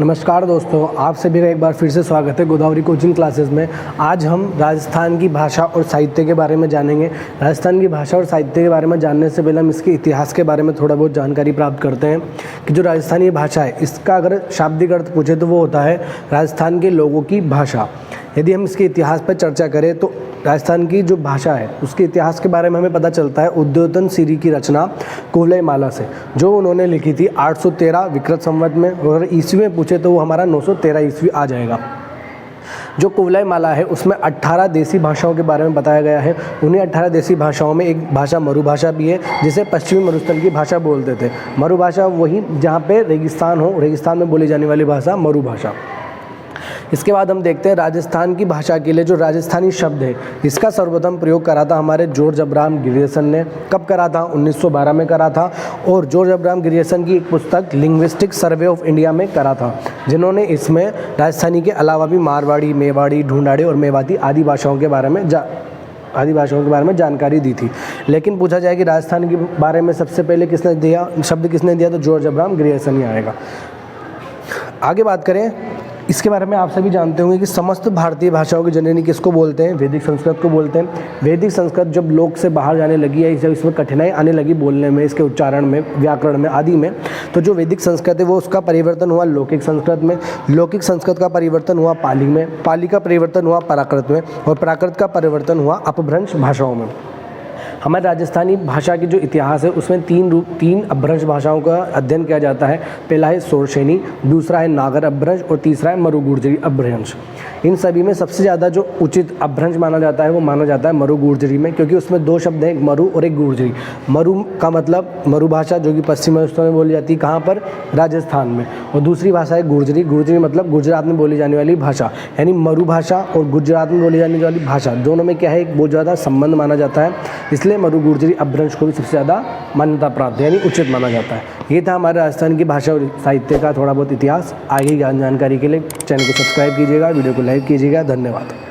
नमस्कार दोस्तों, आप सभी का एक बार फिर से स्वागत है गोदावरी कोचिंग क्लासेस में। आज हम राजस्थान की भाषा और साहित्य के बारे में जानेंगे। राजस्थान की भाषा और साहित्य के बारे में जानने से पहले हम इसके इतिहास के बारे में थोड़ा बहुत जानकारी प्राप्त करते हैं कि जो राजस्थानी भाषा है, इसका अगर शाब्दिक अर्थ पूछे तो वो होता है राजस्थान के लोगों की भाषा। यदि हम इसके इतिहास पर चर्चा करें तो राजस्थान की जो भाषा है उसके इतिहास के बारे में हमें पता चलता है उद्योतन सीरी की रचना कुवलय माला से, जो उन्होंने लिखी थी 813 विक्रत संवत में। और ईस्वी में पूछे तो वो हमारा 913 ईस्वी आ जाएगा। जो कुवलय माला है उसमें 18 देसी भाषाओं के बारे में बताया गया है। उन्हीं 18 देसी भाषाओं में एक भाषा मरु भाषा भी है, जिसे पश्चिमी मरुस्थल की भाषा बोलते थे। मरु भाषा वही जहाँ पे रेगिस्तान हो, रेगिस्तान में बोली जाने वाली भाषा मरु भाषा। इसके बाद हम देखते हैं राजस्थान की भाषा के लिए जो राजस्थानी शब्द है, इसका सर्वप्रथम प्रयोग करा था हमारे जॉर्ज अब्राहम ग्रियर्सन ने। कब करा था? 1912 में करा था। और जॉर्ज अब्राहम ग्रियर्सन की एक पुस्तक लिंग्विस्टिक सर्वे ऑफ इंडिया में करा था, जिन्होंने इसमें राजस्थानी के अलावा भी मारवाड़ी, मेवाड़ी, ढूंढाड़ी और मेवाती आदि भाषाओं के बारे में जानकारी दी थी। लेकिन पूछा जाए कि राजस्थान के बारे में सबसे पहले किसने दिया, शब्द किसने दिया, तो जॉर्ज अब्राहम ग्रियर्सन ही आएगा। आगे बात करें, इसके बारे में आप सभी जानते होंगे कि समस्त भारतीय भाषाओं की जननी किसको बोलते हैं? वैदिक संस्कृत को बोलते हैं। वैदिक संस्कृत जब लोक से बाहर जाने लगी है, जब इसमें कठिनाई आने लगी बोलने में, इसके उच्चारण में, व्याकरण में आदि में, तो जो वैदिक संस्कृत है वो उसका परिवर्तन हुआ लौकिक संस्कृत में। लौकिक संस्कृत का परिवर्तन हुआ पाली में। पाली का परिवर्तन हुआ प्राकृत में। और प्राकृत का परिवर्तन हुआ अपभ्रंश भाषाओं में। हमारे राजस्थानी भाषा की जो इतिहास है उसमें तीन अपभ्रंश भाषाओं का अध्ययन किया जाता है। पहला है सोरशेनी, दूसरा है नागर अपभ्रंश और तीसरा है मरु गुर्जरी अपभ्रंश। इन सभी में सबसे ज़्यादा जो उचित अपभ्रंश माना जाता है वो माना जाता है मरु गुर्जरी में, क्योंकि उसमें दो शब्द हैं, एक मरु और एक गुर्जरी। मरु का मतलब मरु भाषा, जो कि पश्चिम राजस्थान में बोली जाती है, कहाँ पर? राजस्थान में। और दूसरी भाषा है गुर्जरी। गुर्जरी मतलब गुजरात में बोली जाने वाली भाषा। यानी मरु भाषा और गुजरात में बोली जाने वाली भाषा दोनों में क्या है, एक बहुत ज़्यादा संबंध माना जाता है। इसलिए मरु गुर्जरी अपभ्रंश को भी सबसे ज़्यादा मान्यता प्राप्त है, यानी उचित माना जाता है। ये था हमारे राजस्थान की भाषा और साहित्य का थोड़ा बहुत इतिहास। आगे की जानकारी के लिए चैनल को सब्सक्राइब कीजिएगा, वीडियो को लाइक कीजिएगा। धन्यवाद।